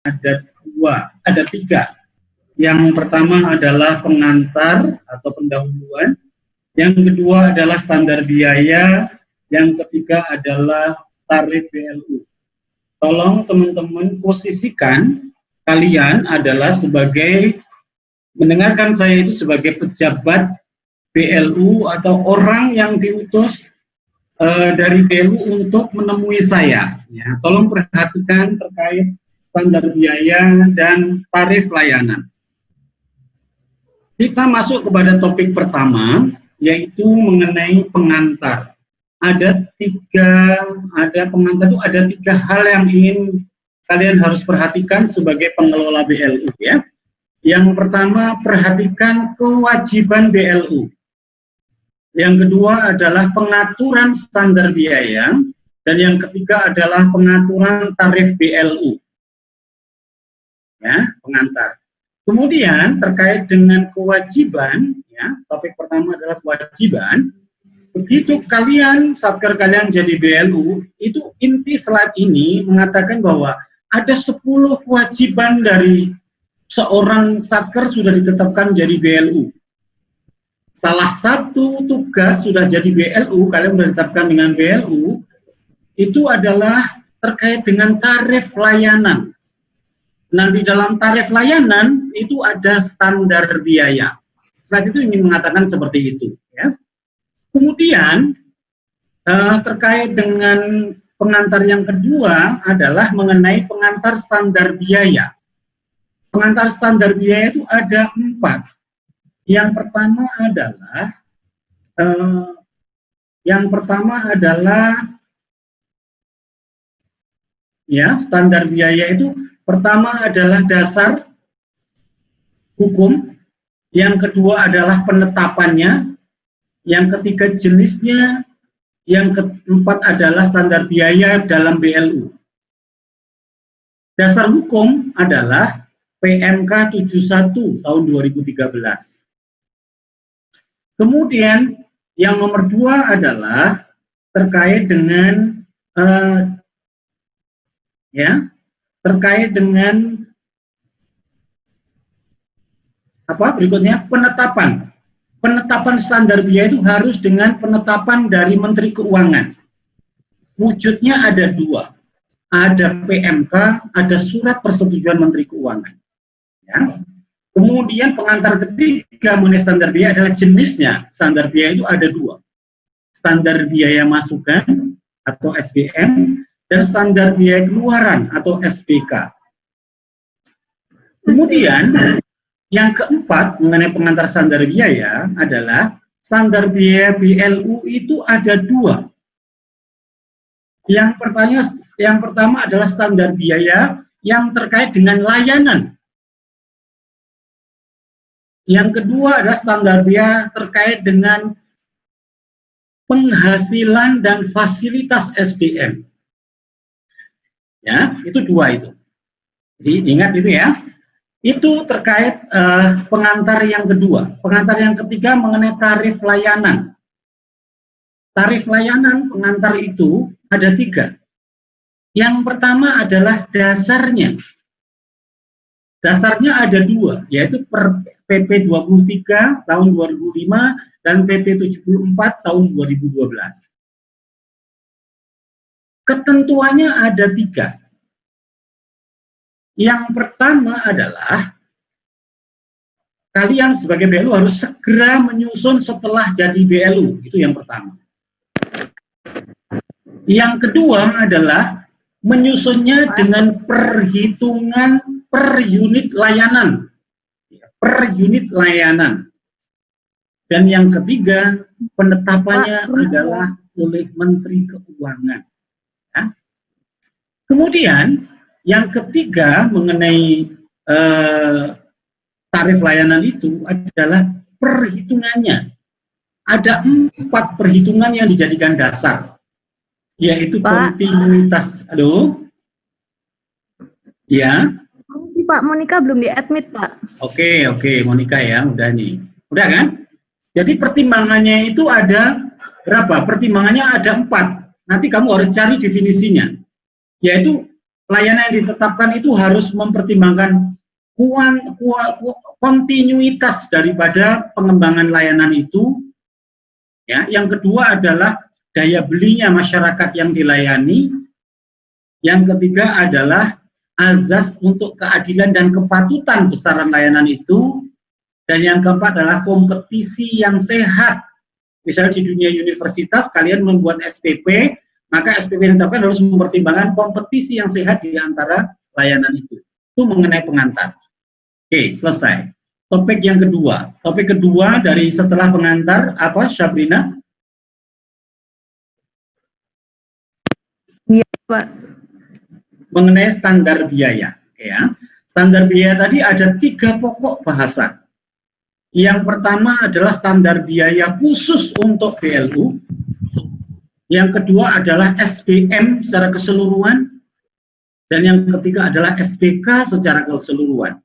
ada tiga. Yang pertama adalah pengantar atau pendahuluan, yang kedua adalah standar biaya, yang ketiga adalah tarif BLU. Tolong teman-teman posisikan kalian adalah sebagai, mendengarkan saya itu sebagai pejabat BLU atau orang yang diutus dari BLU untuk menemui saya. Ya, tolong perhatikan terkait standar biaya dan tarif layanan. Kita masuk kepada topik pertama, yaitu mengenai pengantar. Ada pengantar itu ada tiga hal yang ingin kalian harus perhatikan sebagai pengelola BLU, ya. Yang pertama, perhatikan kewajiban BLU. Yang kedua adalah pengaturan standar biaya, dan yang ketiga adalah pengaturan tarif BLU. Ya, pengantar. Kemudian terkait dengan kewajiban, ya, topik pertama adalah kewajiban. Begitu kalian, satker kalian jadi BLU, itu inti slide ini mengatakan bahwa ada 10 kewajiban dari seorang satker sudah ditetapkan jadi BLU. Salah satu tugas sudah jadi BLU, kalian sudah ditetapkan dengan BLU, itu adalah terkait dengan tarif layanan. Nah, di dalam tarif layanan itu ada standar biaya. Slide itu ingin mengatakan seperti itu. Ya. Kemudian terkait dengan pengantar yang kedua adalah mengenai pengantar standar biaya. Pengantar standar biaya itu ada 4. Yang pertama adalah ya, standar biaya itu pertama adalah dasar hukum, yang kedua adalah penetapannya, yang ketiga jenisnya, yang keempat adalah standar biaya dalam BLU. Dasar hukum adalah PMK 71 tahun 2013. Kemudian yang nomor 2 adalah terkait dengan terkait dengan apa berikutnya, penetapan. Penetapan standar biaya itu harus dengan penetapan dari Menteri Keuangan. Wujudnya ada 2. Ada PMK, ada surat persetujuan Menteri Keuangan. Ya. Kemudian pengantar ketiga mengenai standar biaya adalah jenisnya. Standar biaya itu ada 2. Standar biaya masukan atau SBM, dan standar biaya keluaran atau SBK. Kemudian yang keempat mengenai pengantar standar biaya adalah standar biaya BLU itu ada 2. Yang pertama adalah standar biaya yang terkait dengan layanan. Yang kedua adalah standar biaya terkait dengan penghasilan dan fasilitas SDM. Ya, itu 2 itu. Jadi ingat itu ya. Itu terkait pengantar yang kedua. Pengantar yang ketiga mengenai tarif layanan. Tarif layanan pengantar itu ada 3. Yang pertama adalah dasarnya. Dasarnya ada 2, yaitu PP 23 tahun 2005 dan PP 74 tahun 2012. Ketentuannya ada 3. Yang pertama adalah kalian sebagai BLU harus segera menyusun setelah jadi BLU, itu yang pertama. Yang kedua adalah menyusunnya dengan perhitungan per unit layanan. Per unit layanan. Dan yang ketiga, penetapannya adalah oleh Menteri Keuangan. Ya. Kemudian yang ketiga mengenai tarif layanan itu adalah perhitungannya. Ada 4 perhitungan yang dijadikan dasar, yaitu kontinuitas. Aduh, ya. Si Pak, Monica belum di-admit, Pak. Oke, Monica ya, udah nih. Udah kan? Jadi pertimbangannya itu ada berapa? Pertimbangannya ada 4. Nanti kamu harus cari definisinya, yaitu layanan yang ditetapkan itu harus mempertimbangkan kontinuitas daripada pengembangan layanan itu. Ya, yang kedua adalah daya belinya masyarakat yang dilayani. Yang ketiga adalah azas untuk keadilan dan kepatutan besaran layanan itu. Dan yang keempat adalah kompetisi yang sehat. Misalnya di dunia universitas, kalian membuat SPP, maka SPP yang ditetapkan harus mempertimbangkan kompetisi yang sehat di antara layanan itu. Itu mengenai pengantar. Oke, selesai. Topik yang kedua. Topik kedua dari setelah pengantar, apa, Syabrina? Iya, Pak. Mengenai standar biaya. Ya. Standar biaya tadi ada 3 pokok bahasan. Yang pertama adalah standar biaya khusus untuk BLU. Yang kedua adalah SPM secara keseluruhan. Dan yang ketiga adalah SPK secara keseluruhan.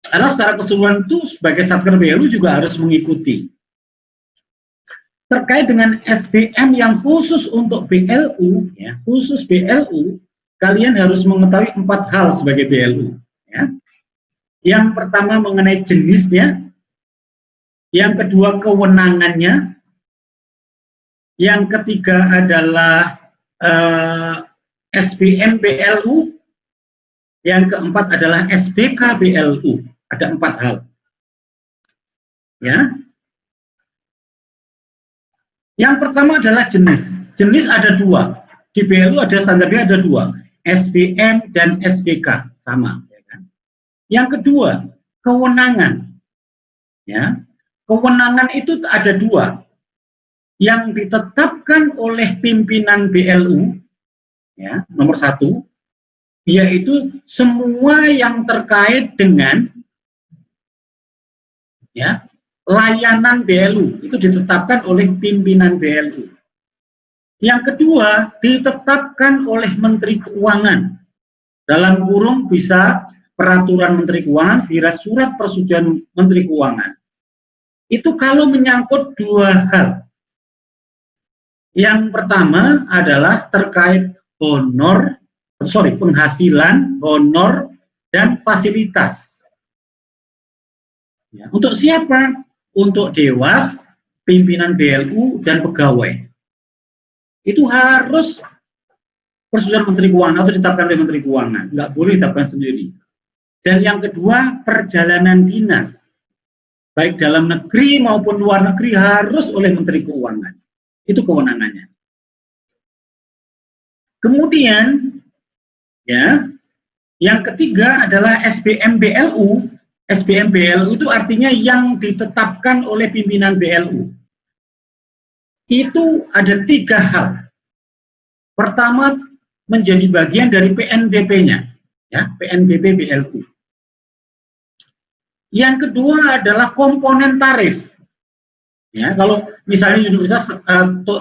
Karena secara keseluruhan itu sebagai Satker BLU juga harus mengikuti. Terkait dengan SPM yang khusus untuk BLU, ya, khusus BLU, kalian harus mengetahui 4 hal sebagai BLU. Ya. Yang pertama mengenai jenisnya, yang kedua kewenangannya, yang ketiga adalah SPM BLU, yang keempat adalah SPK BLU. Ada 4 hal. Ya. Yang pertama adalah jenis. Jenis ada 2. Di BLU ada standarnya ada 2, SPM dan SPK, sama. Yang kedua, kewenangan. Ya, kewenangan itu ada 2, yang ditetapkan oleh pimpinan BLU, ya, nomor 1, yaitu semua yang terkait dengan, ya, layanan BLU itu ditetapkan oleh pimpinan BLU. Yang kedua, ditetapkan oleh Menteri Keuangan. Dalam kurung bisa peraturan Menteri Keuangan, bila surat persetujuan Menteri Keuangan. Itu kalau menyangkut 2 hal. Yang pertama adalah terkait penghasilan, honor, dan fasilitas. Ya, untuk siapa? Untuk Dewas, pimpinan BLU, dan pegawai. Itu harus persetujuan Menteri Keuangan atau ditetapkan oleh Menteri Keuangan. Nggak boleh ditetapkan sendiri. Dan yang kedua, perjalanan dinas, baik dalam negeri maupun luar negeri harus oleh Menteri Keuangan. Itu kewenangannya. Kemudian, ya, yang ketiga adalah SPM BLU. SPM BLU itu artinya yang ditetapkan oleh pimpinan BLU. Itu ada 3 hal. Pertama, menjadi bagian dari PNBP-nya, ya, PNBP BLU. Yang kedua adalah komponen tarif. Ya, kalau misalnya universitas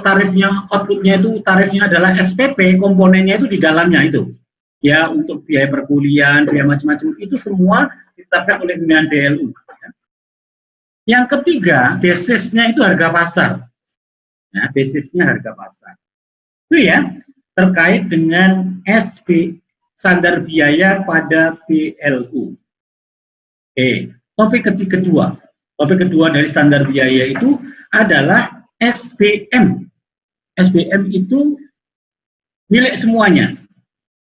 tarifnya, outputnya itu tarifnya adalah SPP, komponennya itu di dalamnya itu. Ya, untuk biaya perkuliahan, biaya macam-macam itu semua ditetapkan oleh pimpinan BLU. Ya. Yang ketiga, basisnya itu harga pasar. Ya, basisnya harga pasar. Itu ya, terkait dengan SP, standar biaya pada BLU. Oke. Topik kedua. Topik kedua dari standar biaya itu adalah SPM. SPM itu milik semuanya.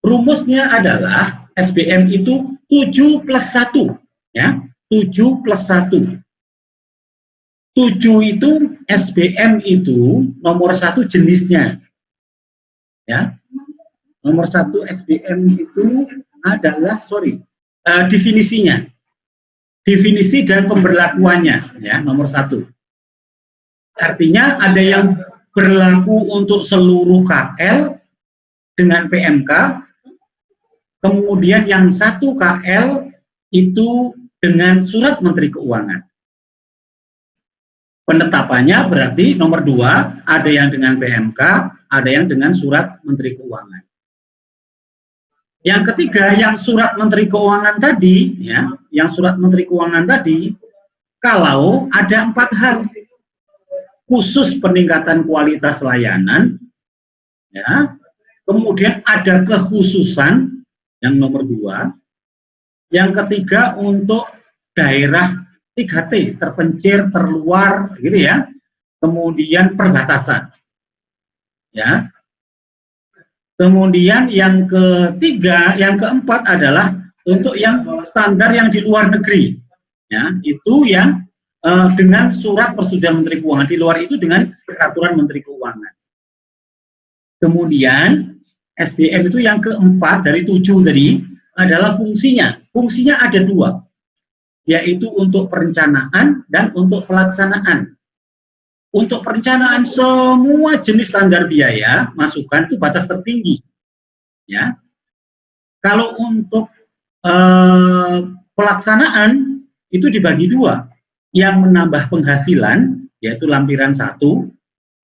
Rumusnya adalah SPM itu 7+1. Ya, 7+1. 7 itu SPM itu nomor 1 jenisnya. Ya, nomor 1 SPM itu adalah, definisinya. Definisi dan pemberlakuannya, ya, nomor 1. Artinya ada yang berlaku untuk seluruh KL dengan PMK, kemudian yang 1 KL itu dengan surat Menteri Keuangan. Penetapannya berarti nomor 2, ada yang dengan PMK, ada yang dengan surat Menteri Keuangan. Yang ketiga, yang surat Menteri Keuangan tadi, ya, yang surat Menteri Keuangan tadi, kalau ada 4 hal, khusus peningkatan kualitas layanan, ya, kemudian ada kekhususan yang nomor 2, yang ketiga untuk daerah 3T, terpencil, terluar, gitu ya, kemudian perbatasan, ya. Kemudian yang ketiga, yang keempat adalah untuk yang standar yang di luar negeri, ya, itu yang dengan surat persetujuan Menteri Keuangan, di luar itu dengan peraturan Menteri Keuangan. Kemudian SBM itu yang keempat dari 7 tadi adalah fungsinya. Fungsinya ada 2, yaitu untuk perencanaan dan untuk pelaksanaan. Untuk perencanaan semua jenis standar biaya masukan itu batas tertinggi, ya. Kalau untuk pelaksanaan itu dibagi 2, yang menambah penghasilan yaitu lampiran 1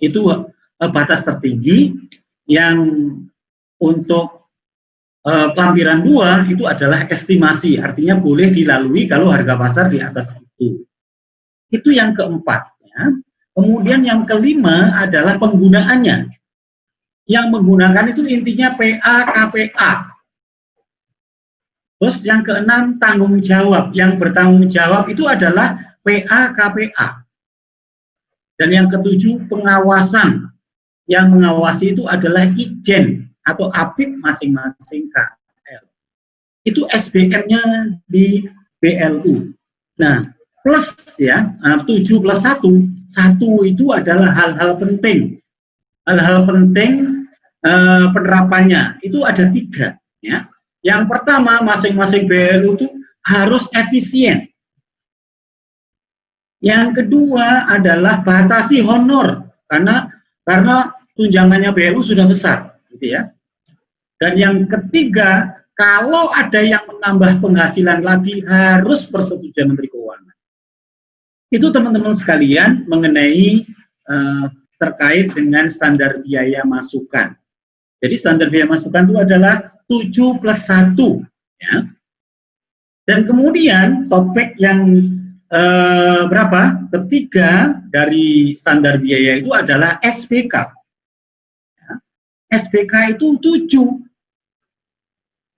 itu batas tertinggi, yang untuk lampiran 2 itu adalah estimasi, artinya boleh dilalui kalau harga pasar di atas itu. Itu yang keempat, ya. Kemudian yang kelima adalah penggunaannya. Yang menggunakan itu intinya PA, KPA. Terus yang keenam tanggung jawab. Yang bertanggung jawab itu adalah PA, KPA. Dan yang ketujuh pengawasan. Yang mengawasi itu adalah Ijen atau APIP masing-masing KL. Itu SBM-nya di BLU. Nah, plus ya, 7 plus 1, 1 itu adalah hal-hal penting. Hal-hal penting penerapannya, itu ada 3. Ya. Yang pertama, masing-masing BLU itu harus efisien. Yang kedua adalah batasi honor, karena tunjangannya BLU sudah besar, gitu ya. Dan yang ketiga, kalau ada yang menambah penghasilan lagi harus persetujuan Menteri Keuangan. Itu teman-teman sekalian mengenai terkait dengan standar biaya masukan. Jadi standar biaya masukan itu adalah 7 plus 1. Ya. Dan kemudian topik yang ketiga dari standar biaya itu adalah SPK. SPK itu 7,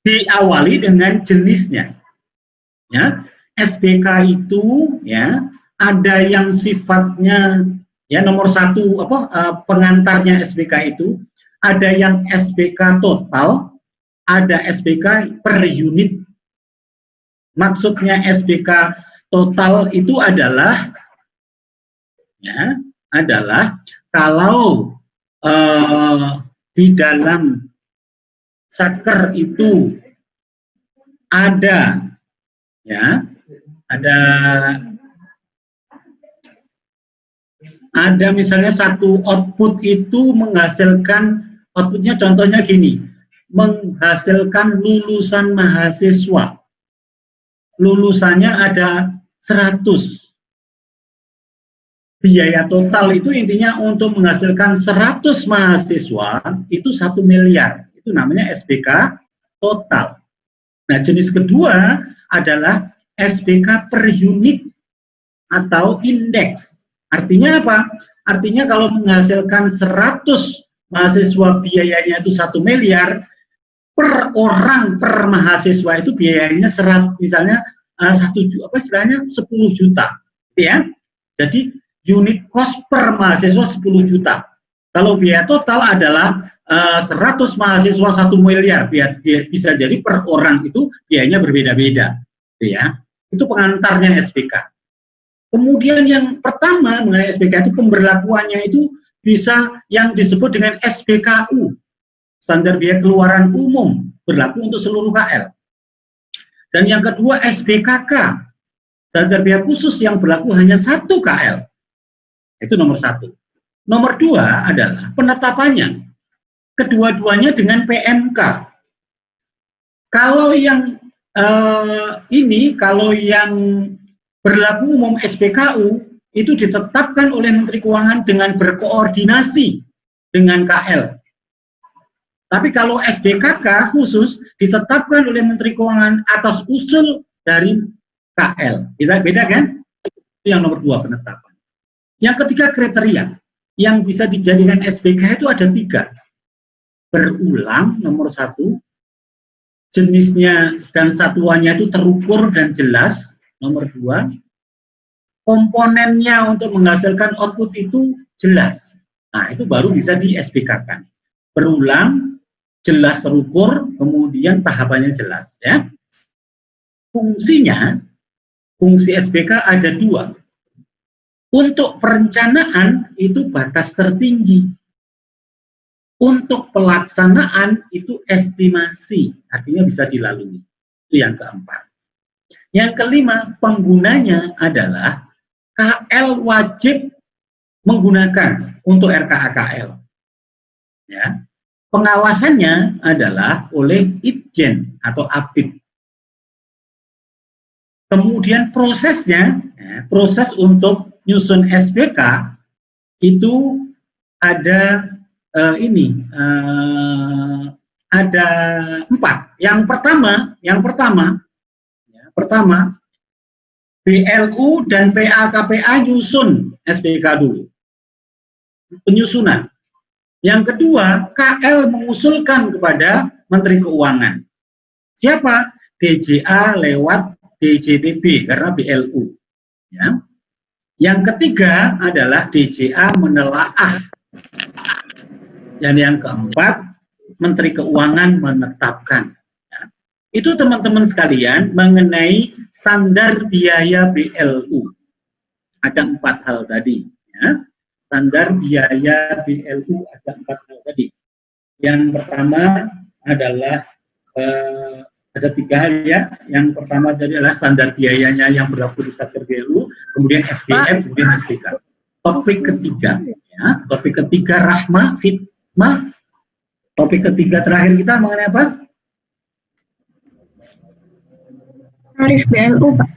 diawali dengan jenisnya. Ya, SPK itu ya ada yang sifatnya ya nomor 1 pengantarnya SPK itu ada yang SPK total, ada SPK per unit. Maksudnya SPK total itu adalah kalau di dalam satker itu ada misalnya satu output itu menghasilkan, outputnya contohnya gini, menghasilkan lulusan mahasiswa, lulusannya ada 100. Biaya total itu intinya untuk menghasilkan 100 mahasiswa itu 1 miliar. Itu namanya SPK total. Nah, jenis kedua adalah SPK per unit atau indeks. Artinya apa? Artinya kalau menghasilkan 100 mahasiswa biayanya itu 1 miliar, per orang per mahasiswa itu biayanya misalnya 10 juta, ya. Jadi unit cost per mahasiswa 10 juta. Kalau biaya total adalah 100 mahasiswa 1 miliar, bisa jadi per orang itu biayanya berbeda-beda, ya. Itu pengantarnya SPK. Kemudian yang pertama mengenai SPK itu pemberlakuannya itu bisa yang disebut dengan SPKU, standar biaya keluaran umum, berlaku untuk seluruh KL. Dan yang kedua SPKK, standar biaya khusus yang berlaku hanya 1 KL. Itu nomor 1. Nomor 2 adalah penetapannya. Kedua-duanya dengan PMK. Kalau yang kalau yang berlaku umum SPKU itu ditetapkan oleh Menteri Keuangan dengan berkoordinasi dengan KL. Tapi kalau SPKK khusus ditetapkan oleh Menteri Keuangan atas usul dari KL. Beda kan? Itu yang nomor 2 penetapan. Yang ketiga kriteria yang bisa dijadikan SPK itu ada 3. berulang, nomor 1, jenisnya dan satuannya itu terukur dan jelas, nomor 2, komponennya untuk menghasilkan output itu jelas. Nah, itu baru bisa di SPK-kan. Berulang, jelas terukur, kemudian tahapannya jelas. Ya. Fungsinya, fungsi SPK ada 2. Untuk perencanaan itu batas tertinggi. Untuk pelaksanaan itu estimasi, artinya bisa dilalui. Itu yang keempat. Yang kelima, penggunanya adalah KL wajib menggunakan untuk RKA-KL. Ya. Pengawasannya adalah oleh Itjen atau APID. Kemudian prosesnya, ya, proses untuk nyusun SPK itu ada ada 4. Yang pertama, BLU dan PA-KPA nyusun SPK dulu, penyusunan. Yang kedua, KL mengusulkan kepada Menteri Keuangan. Siapa? DJA lewat DJPB karena BLU. Ya. Yang ketiga adalah DJA menelaah. Dan yang keempat, Menteri Keuangan menetapkan. Ya. Itu teman-teman sekalian mengenai standar biaya BLU. Ada 4 hal tadi. Ya. Standar biaya BLU ada 4 hal tadi. Yang pertama adalah ada 3 hal ya. Yang pertama tadi adalah standar biayanya yang berlaku di Satker BLU, kemudian SBM, kemudian SPK. Topik ketiga, ya. Topik ketiga Rahma, Fitma. Topik ketiga terakhir kita mengenai apa? Tarif BLU, Pak.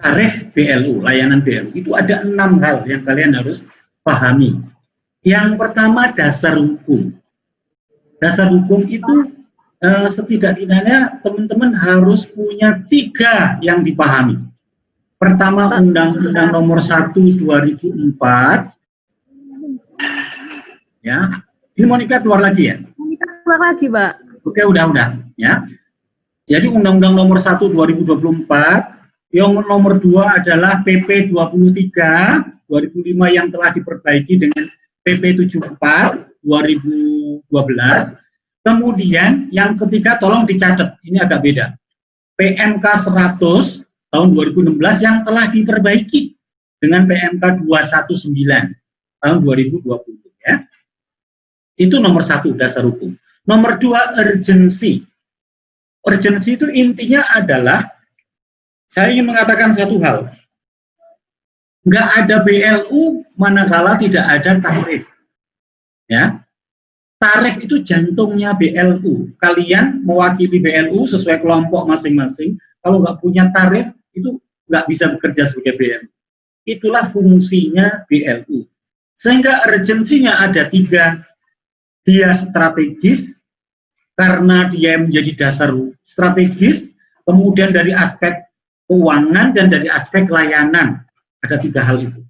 Tarif BLU, layanan BLU. Itu ada 6 hal yang kalian harus pahami. Yang pertama dasar hukum. Dasar hukum itu setidak-tidaknya teman-teman harus punya 3 yang dipahami. Pertama, Undang-Undang Nomor 1 2004. Ya, ini Monica keluar lagi ya? Monica keluar lagi, Pak. Oke, udah. Ya. Jadi Undang-Undang Nomor 1 2024, yang nomor 2 adalah PP 23 2005 yang telah diperbaiki dengan PP 74 2012. Kemudian yang ketiga tolong dicatat, ini agak beda. PMK 100 tahun 2016 yang telah diperbaiki dengan PMK 219 tahun 2020 ya. Itu nomor 1 dasar hukum. Nomor 2 urgensi. Urgensi itu intinya adalah saya ingin mengatakan satu hal. Nggak ada BLU manakala tidak ada tarif. Ya. Tarif itu jantungnya BLU. Kalian mewakili BLU sesuai kelompok masing-masing. Kalau nggak punya tarif, itu nggak bisa bekerja sebagai BLU. Itulah fungsinya BLU. Sehingga urgensinya ada 3. Dia strategis, karena dia menjadi dasar strategis, kemudian dari aspek keuangan, dan dari aspek layanan. Ada 3 hal itu.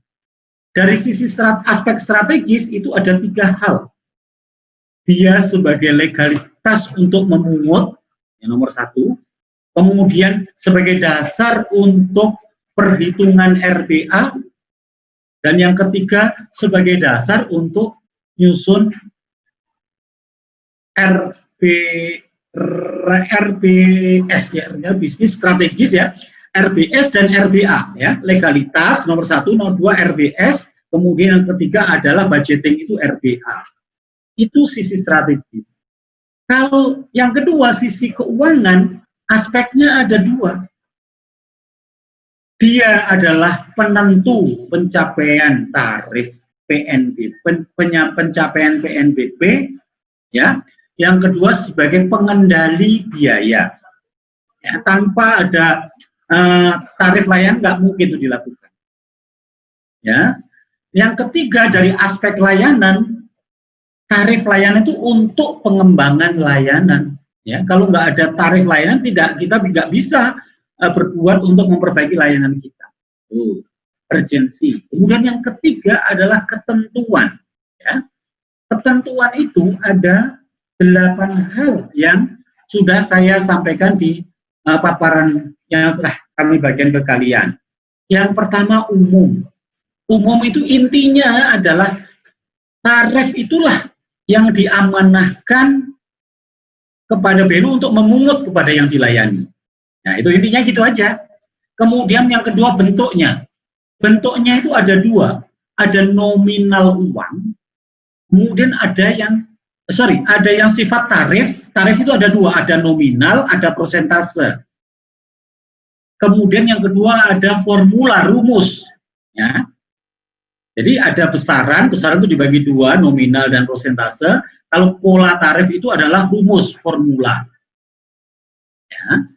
Dari sisi aspek strategis, itu ada 3 hal. Dia sebagai legalitas untuk memungut, yang nomor 1, kemudian sebagai dasar untuk perhitungan RBA, dan yang ketiga sebagai dasar untuk nyusun RBS ya, bisnis strategis ya, RBS dan RBA ya, legalitas nomor 1, nomor 2 RBS, kemudian yang ketiga adalah budgeting itu RBA. Itu sisi strategis. Kalau yang kedua, sisi keuangan, aspeknya ada 2. Dia adalah penentu pencapaian tarif PNBP, pencapaian PNBP, ya. Yang kedua sebagai pengendali biaya. Ya, tanpa ada tarif layanan nggak mungkin itu dilakukan. Ya. Yang ketiga dari aspek layanan, tarif layanan itu untuk pengembangan layanan. Ya, kalau nggak ada tarif layanan, kita nggak bisa berbuat untuk memperbaiki layanan kita. Urgensi. Kemudian yang ketiga adalah ketentuan. Ya. Ketentuan itu ada 8 hal yang sudah saya sampaikan di paparan yang telah kami bagikan ke kalian. Yang pertama, umum. Umum itu intinya adalah tarif itulah yang diamanahkan kepada BLU untuk memungut kepada yang dilayani. Nah, itu intinya gitu aja. Kemudian yang kedua, bentuknya. Bentuknya itu ada dua. Ada nominal uang, kemudian ada yang sifat tarif. Tarif itu ada dua, ada nominal, ada persentase. Kemudian yang kedua ada formula, rumus. Ya. Jadi ada besaran itu dibagi dua, nominal dan persentase. Kalau pola tarif itu adalah rumus, formula. Ya.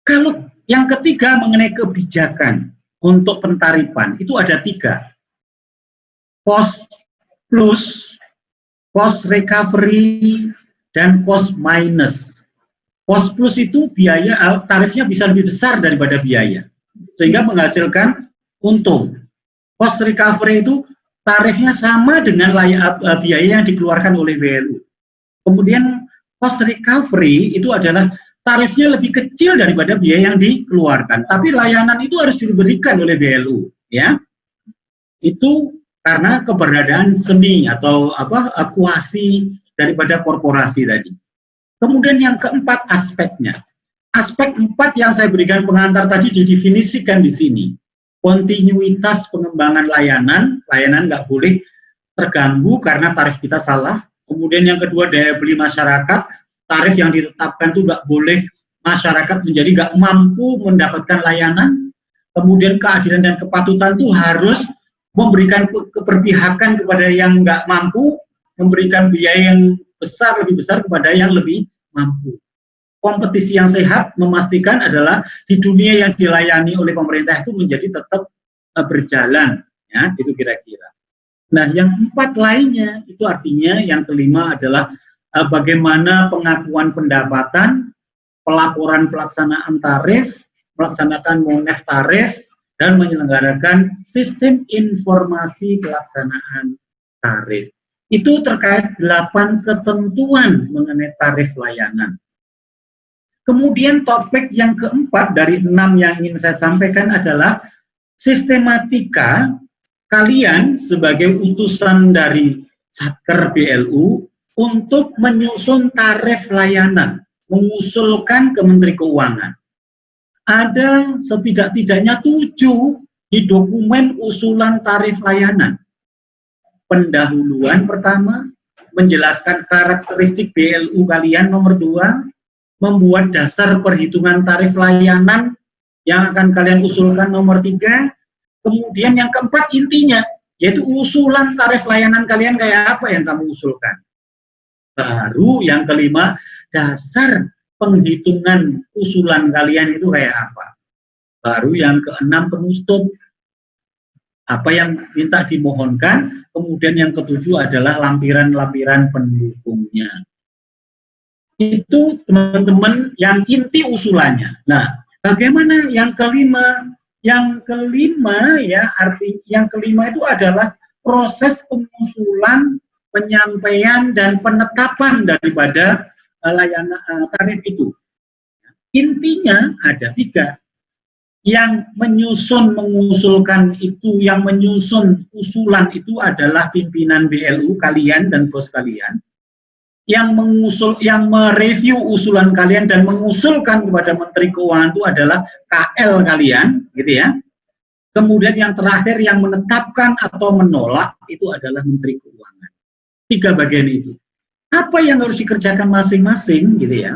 Kalau yang ketiga mengenai kebijakan untuk pentarifan, itu ada 3. Cost plus, cost recovery, dan cost minus. Cost plus itu biaya, tarifnya bisa lebih besar daripada biaya, sehingga menghasilkan untung. Cost recovery itu tarifnya sama dengan biaya yang dikeluarkan oleh BLU. Kemudian cost recovery itu adalah tarifnya lebih kecil daripada biaya yang dikeluarkan, tapi layanan itu harus diberikan oleh BLU, ya. Itu karena keberadaan semi atau kuasi daripada korporasi tadi. Kemudian yang keempat, aspeknya. Aspek 4 yang saya berikan pengantar tadi didefinisikan di sini. Kontinuitas pengembangan layanan nggak boleh terganggu karena tarif kita salah. Kemudian yang kedua, daya beli masyarakat, tarif yang ditetapkan itu nggak boleh masyarakat menjadi nggak mampu mendapatkan layanan. Kemudian keadilan dan kepatutan itu harus memberikan keberpihakan kepada yang nggak mampu, memberikan biaya yang lebih besar kepada yang lebih mampu. Kompetisi yang sehat memastikan adalah di dunia yang dilayani oleh pemerintah itu menjadi tetap berjalan, ya, itu kira-kira. Nah, yang 4 lainnya itu artinya yang kelima adalah bagaimana pengakuan pendapatan, pelaporan pelaksanaan tarif, melaksanakan monef tarif, dan menyelenggarakan sistem informasi pelaksanaan tarif. Itu terkait 8 ketentuan mengenai tarif layanan. Kemudian topik yang keempat dari 6 yang ingin saya sampaikan adalah sistematika kalian sebagai utusan dari Satker BLU untuk menyusun tarif layanan, mengusulkan ke Menteri Keuangan. Ada setidak-tidaknya 7 di dokumen usulan tarif layanan. Pendahuluan pertama, menjelaskan karakteristik BLU kalian nomor 2, membuat dasar perhitungan tarif layanan yang akan kalian usulkan nomor 3, kemudian yang keempat intinya, yaitu usulan tarif layanan kalian kayak apa yang kamu usulkan. Baru yang kelima, dasar penghitungan usulan kalian itu kayak apa. Baru yang keenam, penutup, apa yang minta dimohonkan, kemudian yang ketujuh adalah lampiran-lampiran pendukungnya. Itu teman-teman yang inti usulannya. Nah, bagaimana yang kelima? Yang kelima ya, yang kelima itu adalah proses pengusulan, penyampaian dan penetapan daripada layanan tarif itu. Intinya ada 3. Yang mengusulkan itu, yang menyusun usulan itu adalah pimpinan BLU kalian dan bos kalian. Yang mereview usulan kalian dan mengusulkan kepada Menteri Keuangan itu adalah KL kalian, gitu ya. Kemudian yang terakhir yang menetapkan atau menolak itu adalah Menteri Keuangan. 3 bagian itu. Apa yang harus dikerjakan masing-masing, gitu ya?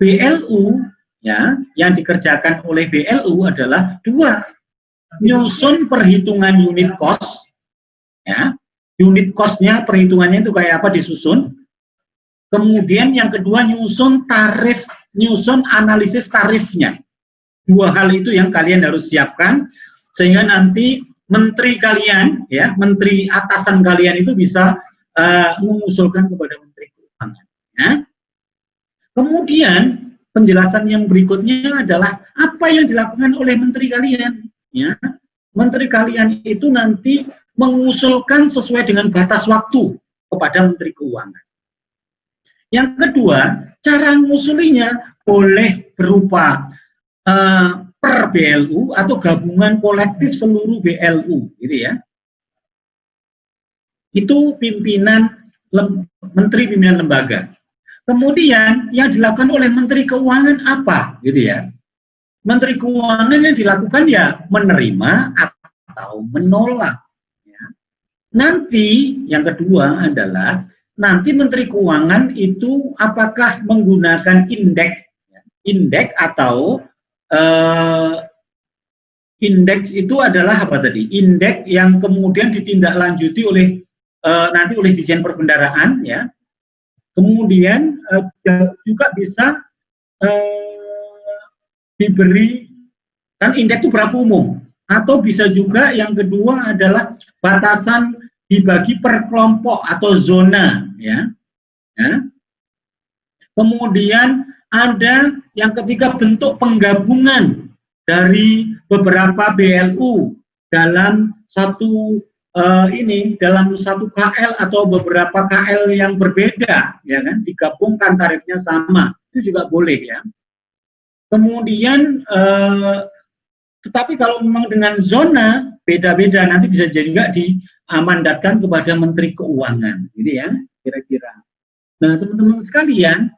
BLU, ya, yang dikerjakan oleh BLU adalah 2, nyusun perhitungan unit cost, ya. Unit cost-nya, perhitungannya itu kayak apa disusun. Kemudian yang kedua nyusun tarif, nyusun analisis tarifnya. 2 hal itu yang kalian harus siapkan sehingga nanti menteri kalian, ya, menteri atasan kalian itu bisa mengusulkan kepada Menteri Keuangan. Ya. Kemudian penjelasan yang berikutnya adalah apa yang dilakukan oleh menteri kalian. Ya. Menteri kalian itu nanti mengusulkan sesuai dengan batas waktu kepada Menteri Keuangan. Yang kedua, cara ngusulinya boleh berupa per BLU atau gabungan kolektif seluruh BLU, gitu ya. Itu Menteri Pimpinan Lembaga. Kemudian yang dilakukan oleh Menteri Keuangan apa, gitu ya? Menteri Keuangan yang dilakukan ya menerima atau menolak. Ya. Nanti yang kedua adalah nanti Menteri Keuangan itu apakah menggunakan indeks atau indeks itu adalah apa tadi? Indeks yang kemudian ditindaklanjuti oleh nanti oleh Ditjen Perbendaharaan, ya. Kemudian juga bisa diberi kan indeks itu berlaku umum, atau bisa juga yang kedua adalah batasan dibagi per kelompok atau zona, ya. Kemudian ada yang ketiga bentuk penggabungan dari beberapa BLU dalam satu dalam satu KL atau beberapa KL yang berbeda, ya kan, digabungkan tarifnya sama, itu juga boleh, ya. Kemudian tetapi kalau memang dengan zona beda-beda, nanti bisa jadi nggak dimandatkan kepada Menteri Keuangan, gitu ya, kira-kira. Nah, teman-teman sekalian,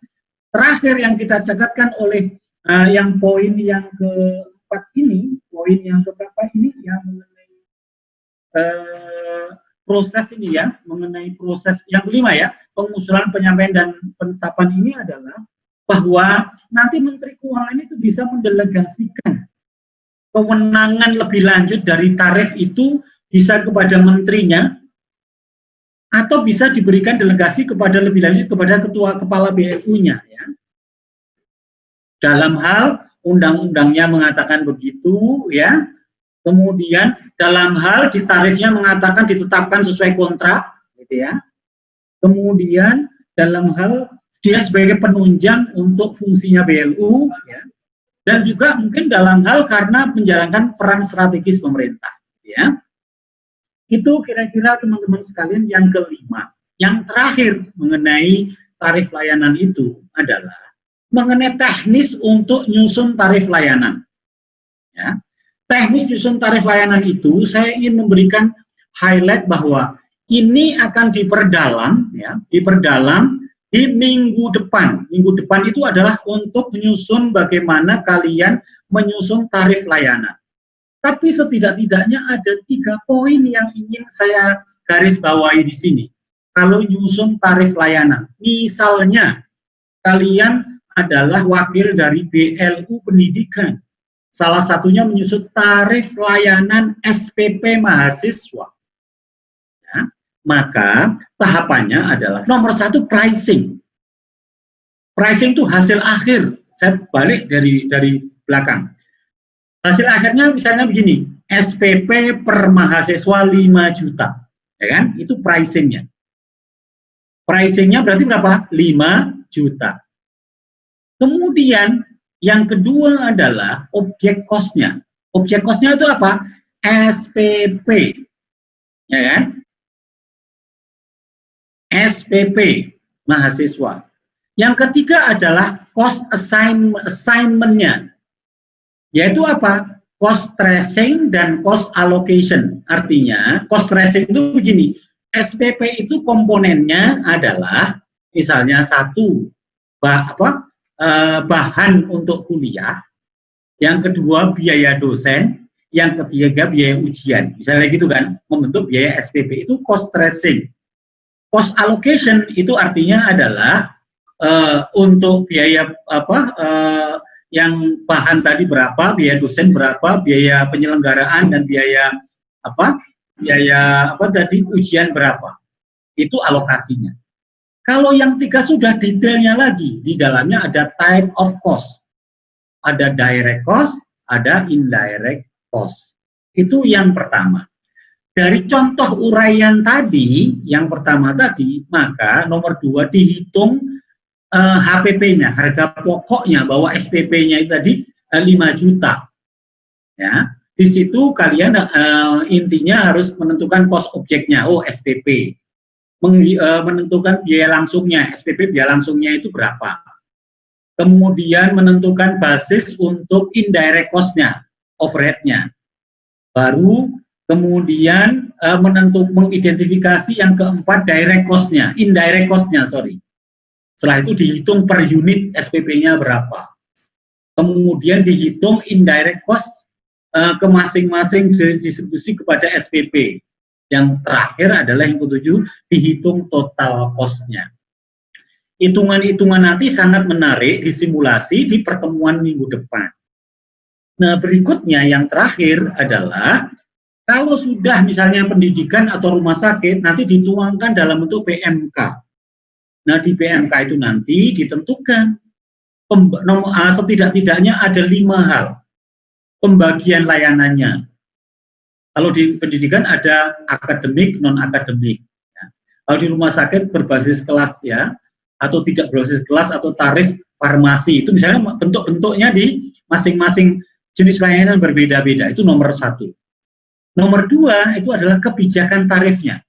terakhir yang kita catatkan oleh yang poin yang keempat ini, poin yang keberapa ini, yang mengenai proses ini, ya, mengenai proses yang kelima, ya, pengusulan, penyampaian, dan penetapan ini adalah bahwa nanti Menteri Keuangan itu bisa mendelegasikan kewenangan lebih lanjut dari tarif itu bisa kepada menterinya, atau bisa diberikan delegasi kepada lebih lanjut kepada ketua kepala BLU-nya, ya. Dalam hal undang-undangnya mengatakan begitu, ya. Kemudian dalam hal di tarifnya mengatakan ditetapkan sesuai kontrak, gitu ya. Kemudian dalam hal dia sebagai penunjang untuk fungsinya BLU, ya. Dan juga mungkin dalam hal karena menjalankan peran strategis pemerintah, ya. Itu kira-kira teman-teman sekalian yang kelima. Yang terakhir mengenai tarif layanan itu adalah mengenai teknis untuk nyusun tarif layanan, ya. Teknis nyusun tarif layanan itu saya ingin memberikan highlight bahwa ini akan diperdalam, ya, diperdalam di minggu depan. Minggu depan itu adalah untuk menyusun bagaimana kalian menyusun tarif layanan. Tapi setidak-tidaknya ada 3 poin yang ingin saya garis bawahi di sini. Kalau nyusun tarif layanan, misalnya kalian adalah wakil dari BLU Pendidikan, salah satunya menyusun tarif layanan SPP mahasiswa. Maka tahapannya adalah nomor 1 pricing. Pricing itu hasil akhir. Saya balik dari belakang. Hasil akhirnya misalnya begini, SPP per mahasiswa 5 juta, ya kan? Itu pricingnya. Pricingnya berarti berapa? 5 juta. Kemudian yang kedua adalah objek cost-nya. Objek cost-nya itu apa? SPP, ya kan? SPP mahasiswa. Yang ketiga adalah cost assignment-nya, yaitu apa? Cost tracing dan cost allocation. Artinya cost tracing itu begini, SPP itu komponennya adalah misalnya 1 bahan untuk kuliah, yang kedua biaya dosen, yang ketiga biaya ujian, misalnya gitu kan, membentuk biaya SPP. Itu cost tracing. Cost allocation itu artinya adalah untuk biaya yang bahan tadi berapa, biaya dosen berapa, biaya penyelenggaraan dan biaya ujian berapa. Itu alokasinya. Kalau yang 3 sudah detailnya lagi, di dalamnya ada type of cost. Ada direct cost, ada indirect cost. Itu yang pertama. Dari contoh uraian tadi, yang pertama tadi, maka nomor 2 dihitung HPP-nya, harga pokoknya, bahwa SPP-nya itu tadi 5 juta. Ya, di situ kalian intinya harus menentukan cost objeknya, oh SPP. menentukan biaya langsungnya, SPP biaya langsungnya itu berapa. Kemudian menentukan basis untuk indirect cost-nya, overhead-nya. Baru kemudian mengidentifikasi yang keempat direct cost-nya, indirect cost-nya, sorry. Setelah itu dihitung per unit SPP-nya berapa. Kemudian dihitung indirect cost ke masing-masing distribusi kepada SPP. Yang terakhir adalah yang ketujuh, dihitung total cost-nya. Hitungan-hitungan nanti sangat menarik disimulasi di pertemuan minggu depan. Nah, berikutnya yang terakhir adalah kalau sudah misalnya pendidikan atau rumah sakit nanti dituangkan dalam bentuk PMK. Nah, di PMK itu nanti ditentukan setidak-tidaknya ada 5 hal pembagian layanannya. Kalau di pendidikan ada akademik, non-akademik. Ya. Kalau di rumah sakit berbasis kelas ya, atau tidak berbasis kelas atau tarif farmasi. Itu misalnya bentuk-bentuknya di masing-masing jenis layanan berbeda-beda. Itu nomor 1. Nomor 2 itu adalah kebijakan tarifnya.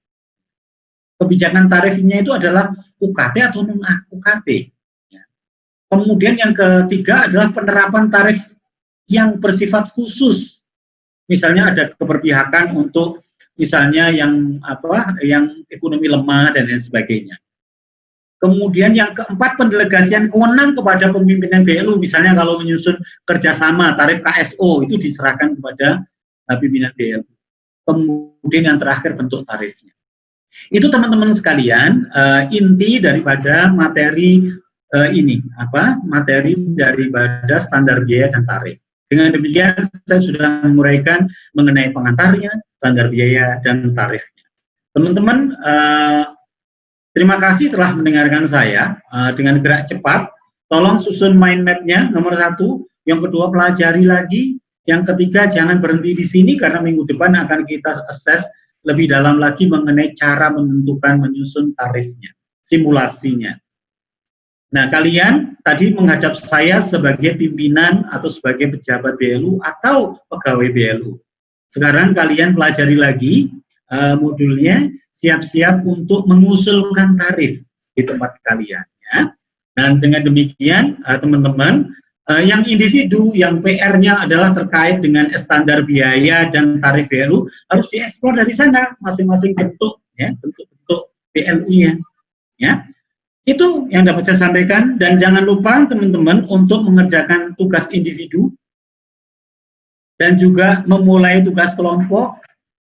Kebijakan tarifnya itu adalah UKT atau non-UKT. Ya. Kemudian yang ketiga adalah penerapan tarif yang bersifat khusus. Misalnya ada keberpihakan untuk misalnya yang ekonomi lemah dan lain sebagainya. Kemudian yang keempat pendelegasian kewenang kepada pemimpinan BLU, misalnya kalau menyusun kerjasama tarif KSO itu diserahkan kepada pimpinan BLU. Kemudian yang terakhir bentuk tarifnya. Itu teman-teman sekalian inti daripada materi materi daripada standar biaya dan tarif. Dengan demikian saya sudah menguraikan mengenai pengantarnya, standar biaya, dan tarifnya. Teman-teman, terima kasih telah mendengarkan saya dengan gerak cepat. Tolong susun mind map-nya, nomor 1. Yang kedua, pelajari lagi. Yang ketiga, jangan berhenti di sini karena minggu depan akan kita assess lebih dalam lagi mengenai cara menentukan menyusun tarifnya, simulasinya. Nah, kalian tadi menghadap saya sebagai pimpinan atau sebagai pejabat BLU atau pegawai BLU. Sekarang kalian pelajari lagi modulnya, siap-siap untuk mengusulkan tarif di tempat kalian. Ya. Dan dengan demikian, teman-teman, yang individu, yang PR-nya adalah terkait dengan standar biaya dan tarif BLU harus dieksplor dari sana, masing-masing bentuk, ya, bentuk-bentuk BLU-nya. Ya. Itu yang dapat saya sampaikan, dan jangan lupa teman-teman untuk mengerjakan tugas individu dan juga memulai tugas kelompok,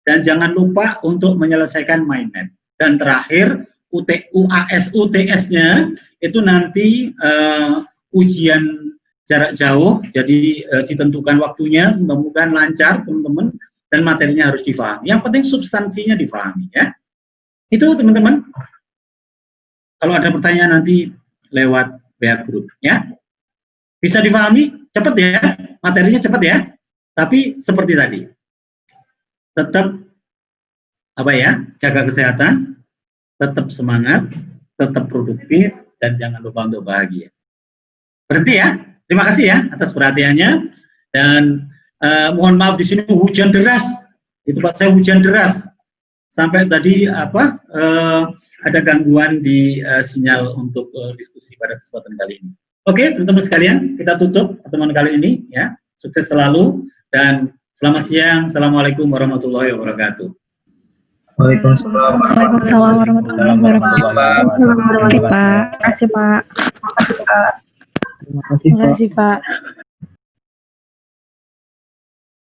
dan jangan lupa untuk menyelesaikan mind map. Dan terakhir, UAS UTS-nya itu nanti ujian jarak jauh, jadi ditentukan waktunya, mudah-mudahan lancar teman-teman, dan materinya harus difahami. Yang penting substansinya difahami ya. Itu teman-teman. Kalau ada pertanyaan nanti lewat WA group ya. Bisa difahami? Cepat ya, materinya cepat ya. Tapi seperti tadi, tetap jaga kesehatan, tetap semangat, tetap produktif, dan jangan lupa untuk bahagia. Berhenti ya. Terima kasih ya atas perhatiannya, dan mohon maaf di sini hujan deras. Di tempat saya hujan deras. Sampai tadi ada gangguan di sinyal untuk diskusi pada kesempatan kali ini. Oke, teman-teman sekalian, kita tutup pertemuan kali ini ya. Sukses selalu dan selamat siang. Assalamualaikum warahmatullahi wabarakatuh. Waalaikumsalam warahmatullahi wabarakatuh. Terima kasih, Pak. Terima kasih, Pak. Terima kasih, Pak.